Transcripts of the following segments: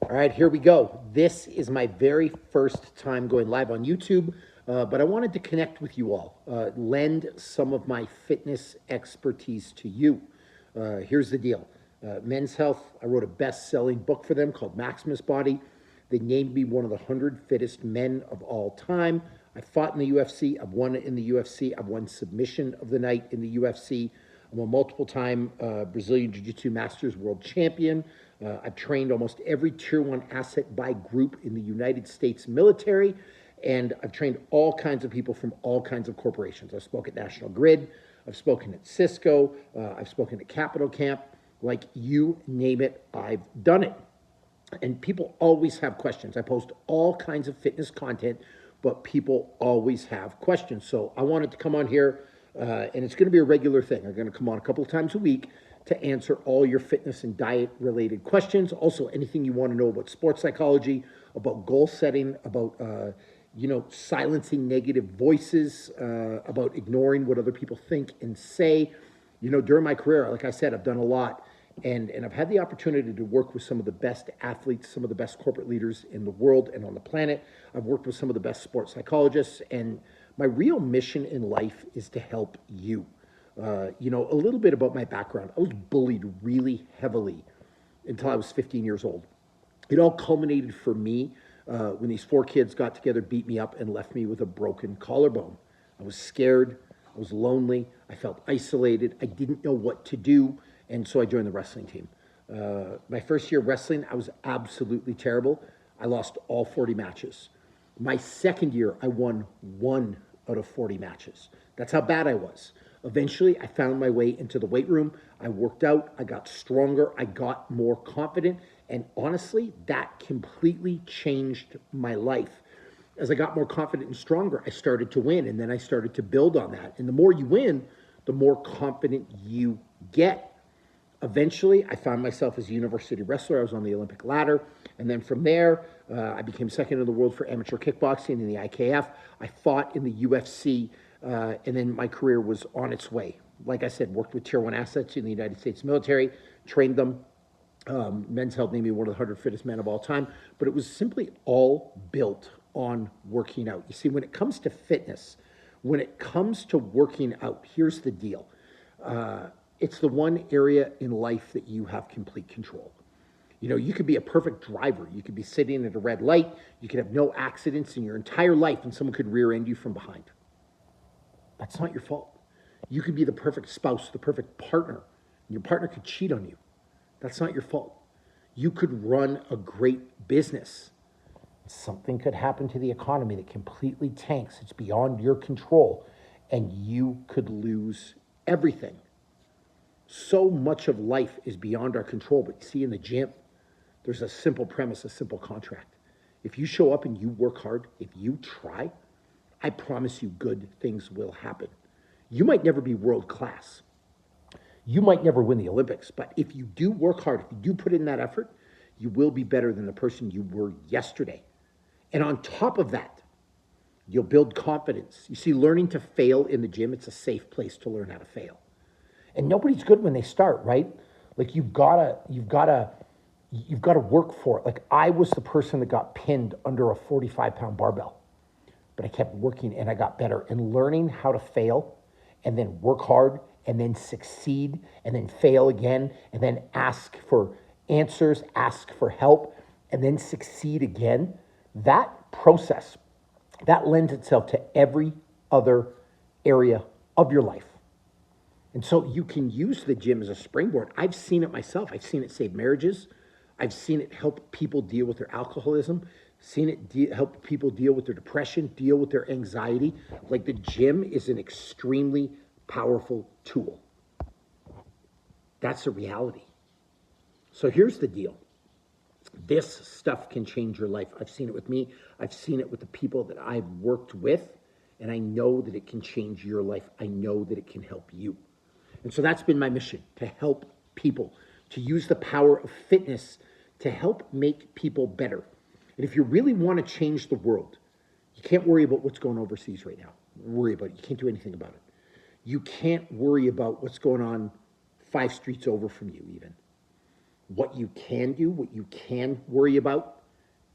All right, here we go. This is my very first time going live on YouTube, but I wanted to connect with you all, lend some of my fitness expertise to you. Here's the deal. Men's Health, I wrote a best-selling book for them called Maximus Body. They named me one of the 100 fittest men of all time. I fought in the UFC. I've won in the UFC. I've won submission of the night in the UFC. I'm a multiple-time Brazilian Jiu-Jitsu Masters World Champion. I've trained almost every Tier 1 asset by group in the United States military, and I've trained all kinds of people from all kinds of corporations. I've spoken at National Grid. I've spoken at Cisco. I've spoken at Capital Camp. Like, you name it, I've done it. And people always have questions. I post all kinds of fitness content, but people always have questions. So I wanted to come on here, and it's going to be a regular thing. I'm going to come on a couple of times a week to answer all your fitness and diet related questions. Also, anything you want to know about sports psychology, about goal setting, about silencing negative voices, about ignoring what other people think and say. During my career, like I said, I've done a lot. And I've had the opportunity to work with some of the best athletes, some of the best corporate leaders in the world and on the planet. I've worked with some of the best sports psychologists. And my real mission in life is to help you. A little bit about my background. I was bullied really heavily until I was 15 years old. It all culminated for me when these four kids got together, beat me up, and left me with a broken collarbone. I was scared. I was lonely. I felt isolated. I didn't know what to do. And so I joined the wrestling team. My first year wrestling, I was absolutely terrible. I lost all 40 matches. My second year, I won 1 out of 40 matches. That's how bad I was. Eventually, I found my way into the weight room. I worked out. I got stronger. I got more confident. And honestly, that completely changed my life. As I got more confident and stronger, I started to win. And then I started to build on that. And the more you win, the more confident you get. Eventually, I found myself as a university wrestler. I was on the Olympic ladder. And then from there, I became second in the world for amateur kickboxing in the IKF. I fought in the UFC, and then my career was on its way. Like I said, worked with Tier 1 assets in the United States military, trained them. Men's Health named me one of the 100 fittest men of all time. But it was simply all built on working out. You see, when it comes to fitness, when it comes to working out, here's the deal. It's the one area in life that you have complete control. You could be a perfect driver. You could be sitting at a red light. You could have no accidents in your entire life, and someone could rear end you from behind. That's not your fault. You could be the perfect spouse, the perfect partner, and your partner could cheat on you. That's not your fault. You could run a great business. Something could happen to the economy that completely tanks. It's beyond your control, and you could lose everything. So much of life is beyond our control, but you see in the gym, there's a simple premise, a simple contract. If you show up and you work hard, if you try, I promise you good things will happen. You might never be world class. You might never win the Olympics, but if you do work hard, if you do put in that effort, you will be better than the person you were yesterday. And on top of that, you'll build confidence. You see, learning to fail in the gym, it's a safe place to learn how to fail. And nobody's good when they start, right? Like you've gotta work for it. Like I was the person that got pinned under a 45-pound barbell, but I kept working and I got better. And learning how to fail and then work hard and then succeed and then fail again and then ask for answers, ask for help, and then succeed again. That process, that lends itself to every other area of your life. And so you can use the gym as a springboard. I've seen it myself. I've seen it save marriages. I've seen it help people deal with their alcoholism, seen it help people deal with their depression, deal with their anxiety. Like the gym is an extremely powerful tool. That's a reality. So here's the deal. This stuff can change your life. I've seen it with me. I've seen it with the people that I've worked with, and I know that it can change your life. I know that it can help you. And so that's been my mission, to help people, to use the power of fitness to help make people better. And if you really want to change the world, you can't worry about what's going overseas right now. Worry about it. You can't do anything about it. You can't worry about what's going on 5 streets over from you even. What you can do, what you can worry about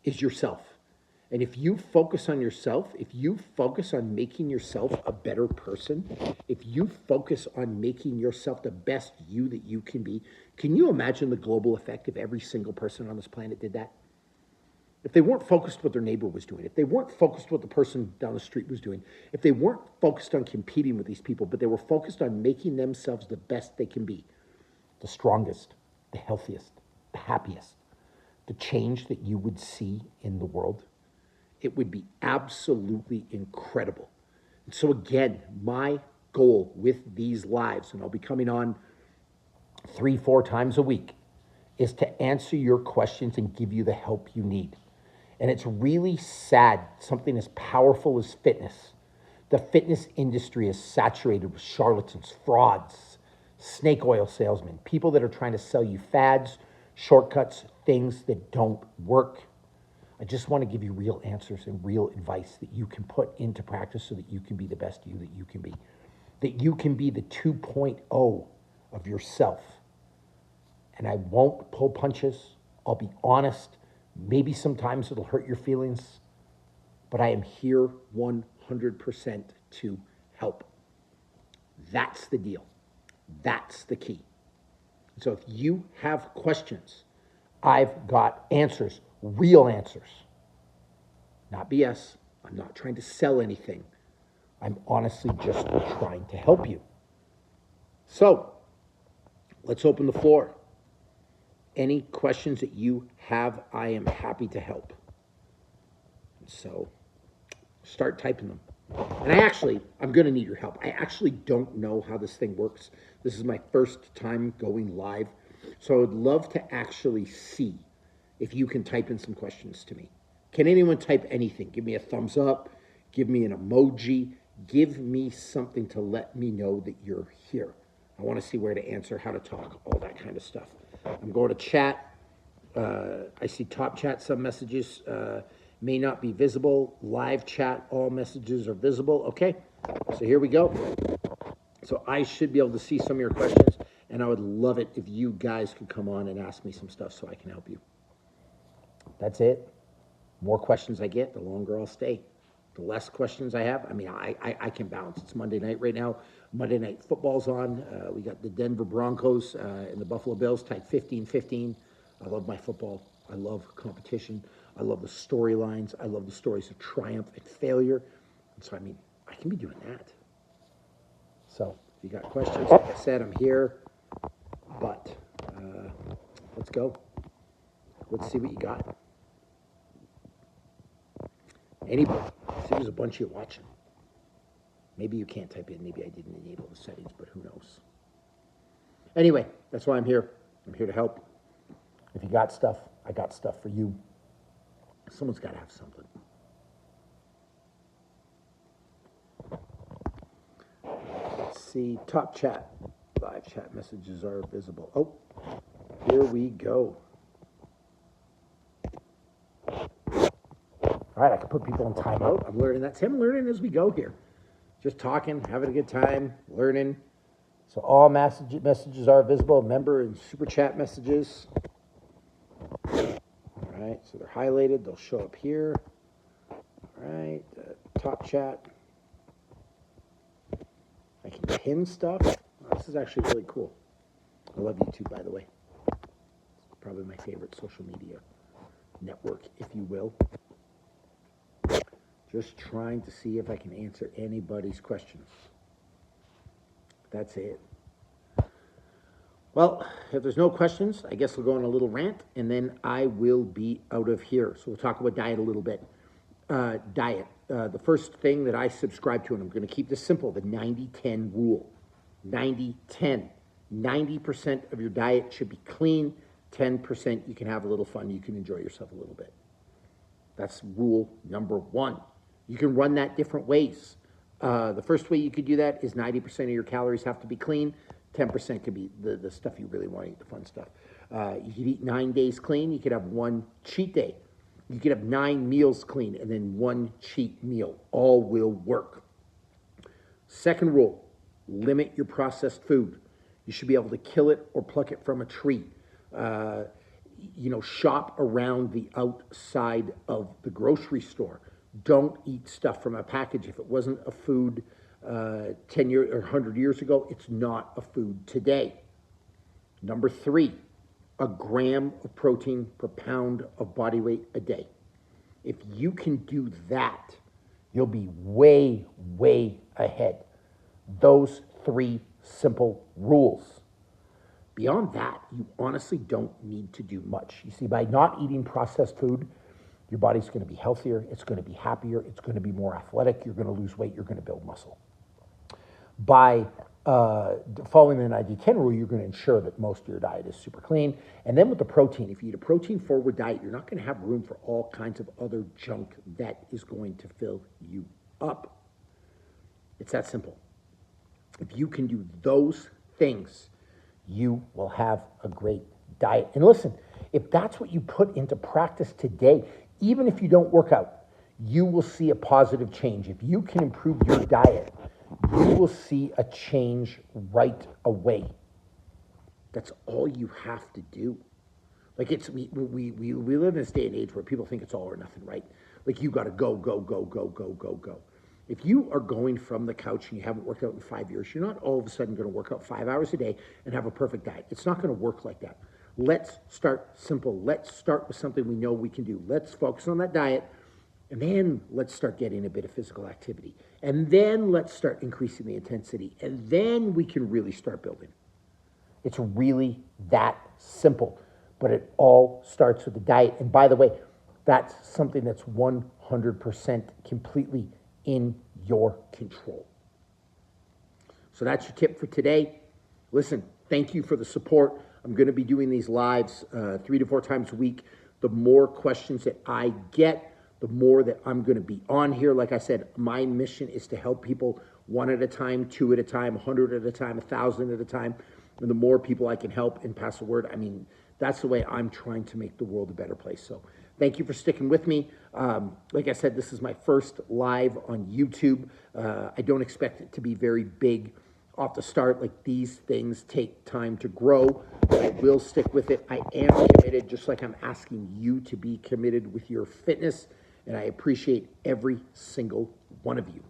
is yourself. And if you focus on yourself, if you focus on making yourself a better person, if you focus on making yourself the best you that you can you imagine the global effect if every single person on this planet did that? If they weren't focused what their neighbor was doing, if they weren't focused what the person down the street was doing, if they weren't focused on competing with these people, but they were focused on making themselves the best they can be, the strongest, the healthiest, the happiest, the change that you would see in the world, it would be absolutely incredible. And so again, my goal with these lives, and I'll be coming on 3-4 times a week, is to answer your questions and give you the help you need. And it's really sad, something as powerful as fitness. The fitness industry is saturated with charlatans, frauds, snake oil salesmen, people that are trying to sell you fads, shortcuts, things that don't work. I just want to give you real answers and real advice that you can put into practice so that you can be the best you that you can be. That you can be the 2.0 of yourself. And I won't pull punches. I'll be honest. Maybe sometimes it'll hurt your feelings, but I am here 100% to help. That's the deal. That's the key. So if you have questions, I've got answers, real answers. Not BS. I'm not trying to sell anything. I'm honestly just trying to help you. So let's open the floor. Any questions that you have, I am happy to help. So start typing them. And I'm going to need your help. I actually don't know how this thing works. This is my first time going live. So I would love to actually see if you can type in some questions to me. Can anyone type anything? Give me a thumbs up. Give me an emoji. Give me something to let me know that you're here. I want to see where to answer, how to talk, all that kind of stuff. I'm going to chat. I see top chat, some messages may not be visible. Live chat, all messages are visible. Okay, so here we go. So I should be able to see some of your questions, and I would love it if you guys could come on and ask me some stuff so I can help you. That's it. More questions I get, the longer I'll stay. The less questions I have, I can bounce. It's Monday night right now. Monday Night Football's on. We got the Denver Broncos and the Buffalo Bills tied 15-15. I love my football. I love competition. I love the storylines. I love the stories of triumph and failure. And so, I can be doing that. So, if you got questions, like I said, I'm here. But let's go. Let's see what you got. Anybody. See, there's a bunch of you watching. Maybe you can't type in. Maybe I didn't enable the settings, but who knows? Anyway, that's why I'm here. I'm here to help. If you got stuff, I got stuff for you. Someone's got to have something. Let's see. Top chat. Live chat messages are visible. Oh, here we go. All right, I can put people in timeout. I'm learning. That's him learning as we go here. Just talking, having a good time, learning. So all messages are visible. Member and super chat messages. All right, so they're highlighted. They'll show up here. All right, top chat. I can pin stuff. Oh, this is actually really cool. I love YouTube, by the way. It's probably my favorite social media network, if you will. Just trying to see if I can answer anybody's questions. That's it. Well, if there's no questions, I guess we'll go on a little rant, and then I will be out of here. So we'll talk about diet a little bit. Diet. The first thing that I subscribe to, and I'm going to keep this simple, the 90-10 rule. 90-10. 90% of your diet should be clean. 10% you can have a little fun. You can enjoy yourself a little bit. That's rule number one. You can run that different ways. The first way you could do that is 90% of your calories have to be clean. 10% could be the stuff you really want to eat, the fun stuff. You could eat 9 days clean. You could have one cheat day. You could have 9 meals clean and then one cheat meal. All will work. Second rule, limit your processed food. You should be able to kill it or pluck it from a tree. Uh, shop around the outside of the grocery store. Don't eat stuff from a package. If it wasn't a food 10 years or 100 years ago, it's not a food today. Number three, a gram of protein per pound of body weight a day. If you can do that, you'll be way, way ahead. Those three simple rules. Beyond that, you honestly don't need to do much. You see, by not eating processed food, your body's going to be healthier, it's going to be happier, it's going to be more athletic, you're going to lose weight, you're going to build muscle. By following the 90-10 rule, you're going to ensure that most of your diet is super clean. And then with the protein, if you eat a protein-forward diet, you're not going to have room for all kinds of other junk that is going to fill you up. It's that simple. If you can do those things, you will have a great diet. And listen, if that's what you put into practice today, even if you don't work out, you will see a positive change. If you can improve your diet, you will see a change right away. That's all you have to do. Like we live in this day and age where people think it's all or nothing, right? Like you got to go, go, go, go, go, go, go. If you are going from the couch and you haven't worked out in 5 years, you're not all of a sudden going to work out 5 hours a day and have a perfect diet. It's not going to work like that. Let's start simple. Let's start with something we know we can do. Let's focus on that diet, and then let's start getting a bit of physical activity. And then let's start increasing the intensity. And then we can really start building. It's really that simple. But it all starts with the diet. And by the way, that's something that's 100% completely in your control. So that's your tip for today. Listen, thank you for the support. I'm going to be doing these lives 3 to 4 times a week. The more questions that I get, the more that I'm going to be on here. Like I said, my mission is to help people 1 at a time, 2 at a time, 100 at a time, 1,000 at a time. And the more people I can help and pass the word, I mean, that's the way I'm trying to make the world a better place. So thank you for sticking with me. Like I said, this is my first live on YouTube. I don't expect it to be very big off the start. Like, these things take time to grow, but I will stick with it. I am committed, just like I'm asking you to be committed with your fitness, and I appreciate every single one of you.